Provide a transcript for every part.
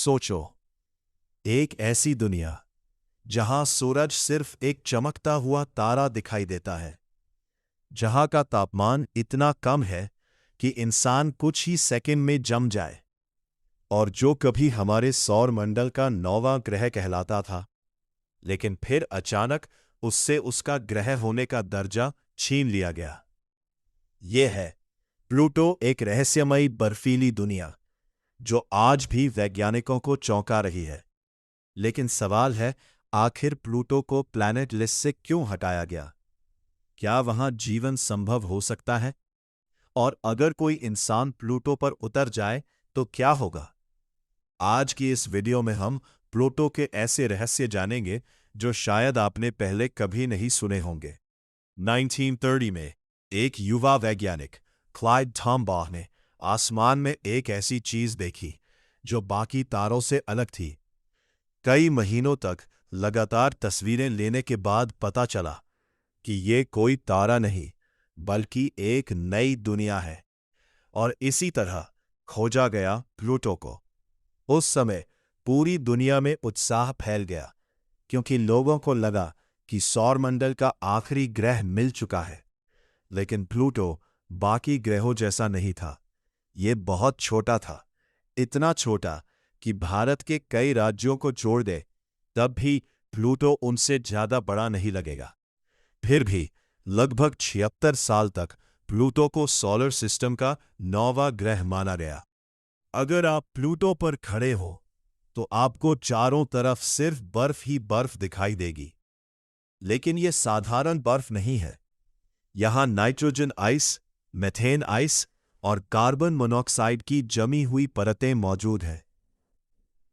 सोचो, एक ऐसी दुनिया जहां सूरज सिर्फ एक चमकता हुआ तारा दिखाई देता है, जहां का तापमान इतना कम है कि इंसान कुछ ही सेकंड में जम जाए, और जो कभी हमारे सौर मंडल का 9वां ग्रह कहलाता था, लेकिन फिर अचानक उससे उसका ग्रह होने का दर्जा छीन लिया गया। यह है प्लूटो, एक रहस्यमयी बर्फीली दुनिया जो आज भी वैज्ञानिकों को चौंका रही है। लेकिन सवाल है, आखिर प्लूटो को प्लैनेट लिस्ट से क्यों हटाया गया? क्या वहां जीवन संभव हो सकता है? और अगर कोई इंसान प्लूटो पर उतर जाए तो क्या होगा? आज की इस वीडियो में हम प्लूटो के ऐसे रहस्य जानेंगे जो शायद आपने पहले कभी नहीं सुने होंगे। 1930 में एक युवा वैज्ञानिक क्लाइड टॉम्बाugh ने आसमान में एक ऐसी चीज देखी जो बाकी तारों से अलग थी। कई महीनों तक लगातार तस्वीरें लेने के बाद पता चला कि ये कोई तारा नहीं, बल्कि एक नई दुनिया है, और इसी तरह खोजा गया प्लूटो को। उस समय पूरी दुनिया में उत्साह फैल गया, क्योंकि लोगों को लगा कि सौरमंडल का आखिरी ग्रह मिल चुका है। लेकिन प्लूटो बाकी ग्रहों जैसा नहीं था। ये बहुत छोटा था, इतना छोटा कि भारत के कई राज्यों को जोड़ दे तब भी प्लूटो उनसे ज्यादा बड़ा नहीं लगेगा। फिर भी लगभग 76 साल तक प्लूटो को सोलर सिस्टम का 9वां ग्रह माना गया। अगर आप प्लूटो पर खड़े हो तो आपको चारों तरफ सिर्फ बर्फ ही बर्फ दिखाई देगी। लेकिन यह साधारण बर्फ नहीं है। यहां नाइट्रोजन आइस, मीथेन आइस और कार्बन मोनोऑक्साइड की जमी हुई परतें मौजूद हैं।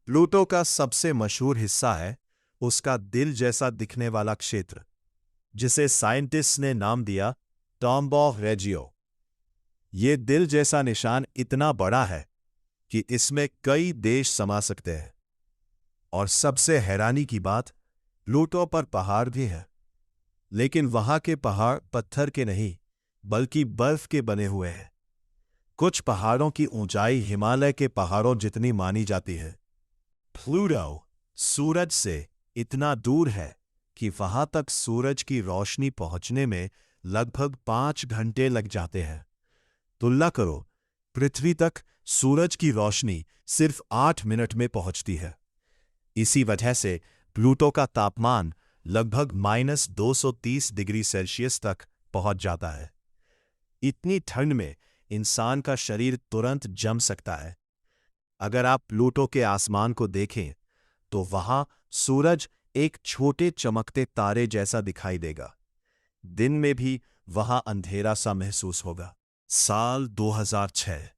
प्लूटो का सबसे मशहूर हिस्सा है उसका दिल जैसा दिखने वाला क्षेत्र, जिसे साइंटिस्ट्स ने नाम दिया टॉम्बाugh रेजियो। ये दिल जैसा निशान इतना बड़ा है कि इसमें कई देश समा सकते हैं। और सबसे हैरानी की बात, प्लूटो पर पहाड़ भी है। लेकिन वहां के पहाड़ पत्थर के नहीं, बल्कि बर्फ के बने हुए हैं। कुछ पहाड़ों की ऊंचाई हिमालय के पहाड़ों जितनी मानी जाती है। प्लूटो सूरज से इतना दूर है कि वहां तक सूरज की रोशनी पहुंचने में लगभग 5 घंटे लग जाते हैं। तुलना करो, पृथ्वी तक सूरज की रोशनी सिर्फ 8 मिनट में पहुंचती है। इसी वजह से प्लूटो का तापमान लगभग -230 डिग्री सेल्सियस तक पहुंच जाता है। इतनी ठंड में इंसान का शरीर तुरंत जम सकता है। अगर आप प्लूटो के आसमान को देखें तो वहां सूरज एक छोटे चमकते तारे जैसा दिखाई देगा। दिन में भी वहां अंधेरा सा महसूस होगा। साल 2006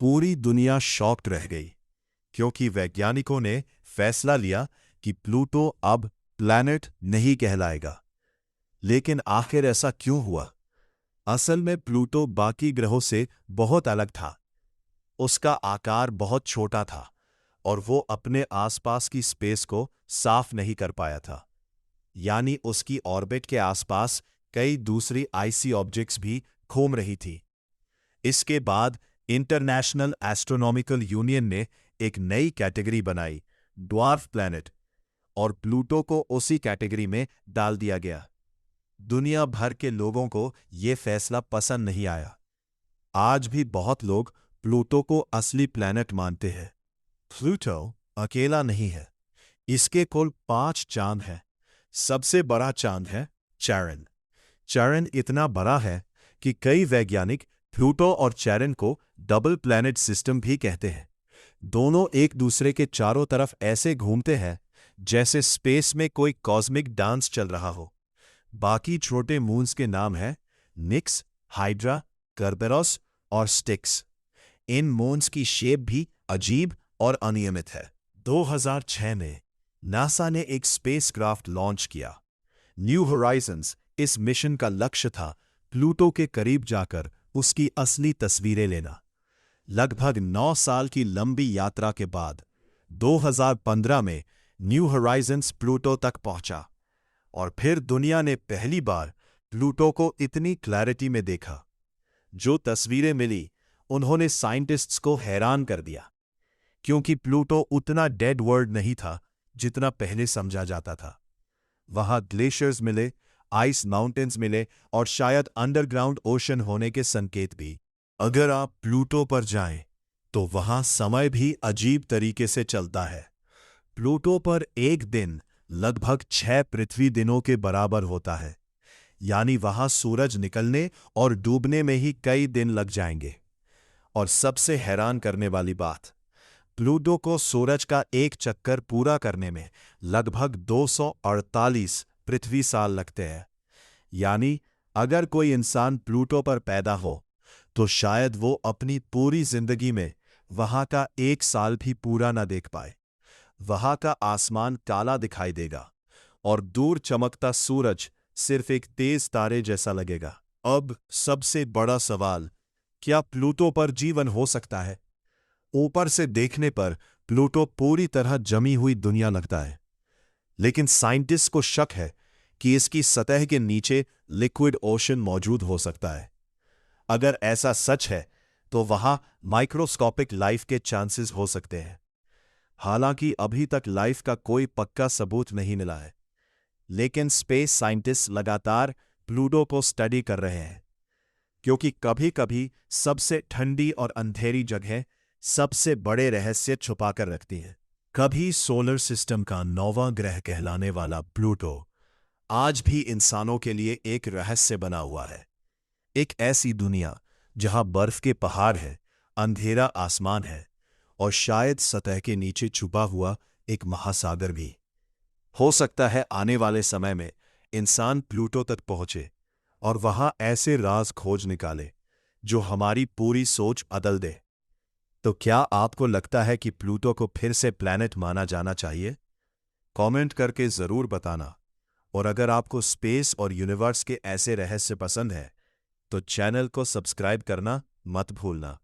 पूरी दुनिया शॉक्ड रह गई, क्योंकि वैज्ञानिकों ने फैसला लिया कि प्लूटो अब प्लैनेट नहीं कहलाएगा। लेकिन आखिर ऐसा क्यों हुआ? असल में प्लूटो बाकी ग्रहों से बहुत अलग था। उसका आकार बहुत छोटा था और वो अपने आसपास की स्पेस को साफ नहीं कर पाया था। यानी उसकी ऑर्बिट के आसपास कई दूसरी आइसी ऑब्जेक्ट्स भी घूम रही थी। इसके बाद इंटरनेशनल एस्ट्रोनॉमिकल यूनियन ने एक नई कैटेगरी बनाई, ड्वार्फ प्लैनेट, और प्लूटो को उसी कैटेगरी में डाल दिया गया। दुनिया भर के लोगों को यह फैसला पसंद नहीं आया। आज भी बहुत लोग प्लूटो को असली प्लैनेट मानते हैं। प्लूटो अकेला नहीं है, इसके कुल 5 चांद हैं। सबसे बड़ा चांद है चैरन। चैरन इतना बड़ा है कि कई वैज्ञानिक प्लूटो और चैरन को डबल प्लैनेट सिस्टम भी कहते हैं। दोनों एक दूसरे के चारों तरफ ऐसे घूमते हैं जैसे स्पेस में कोई कॉस्मिक डांस चल रहा हो। बाकी छोटे मून्स के नाम हैं निक्स, हाइड्रा, करबेरोस और स्टिक्स। इन मून्स की शेप भी अजीब और अनियमित है। 2006 में नासा ने एक स्पेसक्राफ्ट लॉन्च किया, न्यू होराइजन्स। इस मिशन का लक्ष्य था प्लूटो के करीब जाकर उसकी असली तस्वीरें लेना। लगभग 9 साल की लंबी यात्रा के बाद 2015 में न्यू होराइजन्स प्लूटो तक पहुंचा, और फिर दुनिया ने पहली बार प्लूटो को इतनी क्लैरिटी में देखा। जो तस्वीरें मिली उन्होंने साइंटिस्ट्स को हैरान कर दिया। क्योंकि प्लूटो उतना डेड वर्ल्ड नहीं था जितना पहले समझा जाता था। वहां ग्लेशियर्स मिले, आइस माउंटेन्स मिले और शायद अंडरग्राउंड ओशन होने के संकेत भी। अगर आप प्लूटो पर जाएं, तो वहां समय भी अजीब तरीके से चलता है। प्लूटो पर एक दिन लगभग 6 पृथ्वी दिनों के बराबर होता है, यानी वहां सूरज निकलने और डूबने में ही कई दिन लग जाएंगे। और सबसे हैरान करने वाली बात, प्लूटो को सूरज का एक चक्कर पूरा करने में लगभग 248 पृथ्वी साल लगते हैं। यानी अगर कोई इंसान प्लूटो पर पैदा हो, तो शायद वो अपनी पूरी जिंदगी में वहां का एक साल भी पूरा न देख पाए। वहां का आसमान काला दिखाई देगा और दूर चमकता सूरज सिर्फ एक तेज तारे जैसा लगेगा। अब सबसे बड़ा सवाल, क्या प्लूटो पर जीवन हो सकता है? ऊपर से देखने पर प्लूटो पूरी तरह जमी हुई दुनिया लगता है, लेकिन साइंटिस्ट को शक है कि इसकी सतह के नीचे लिक्विड ओशन मौजूद हो सकता है। अगर ऐसा सच है, तो वहां माइक्रोस्कोपिक लाइफ के चांसेस हो सकते हैं। हालांकि अभी तक लाइफ का कोई पक्का सबूत नहीं मिला है, लेकिन स्पेस साइंटिस्ट लगातार प्लूटो को स्टडी कर रहे हैं, क्योंकि कभी-कभी सबसे ठंडी और अंधेरी जगह सबसे बड़े रहस्य छुपाकर रखती हैं। कभी सोलर सिस्टम का 9वां ग्रह कहलाने वाला प्लूटो आज भी इंसानों के लिए एक रहस्य बना हुआ है। एक ऐसी दुनिया जहां बर्फ के पहाड़ है, अंधेरा आसमान है और शायद सतह के नीचे छुपा हुआ एक महासागर भी। हो सकता है आने वाले समय में इंसान प्लूटो तक पहुंचे और वहां ऐसे राज खोज निकाले जो हमारी पूरी सोच बदल दे। तो क्या आपको लगता है कि प्लूटो को फिर से प्लैनेट माना जाना चाहिए? कमेंट करके जरूर बताना। और अगर आपको स्पेस और यूनिवर्स के ऐसे रहस्य पसंद है, तो चैनल को सब्सक्राइब करना मत भूलना।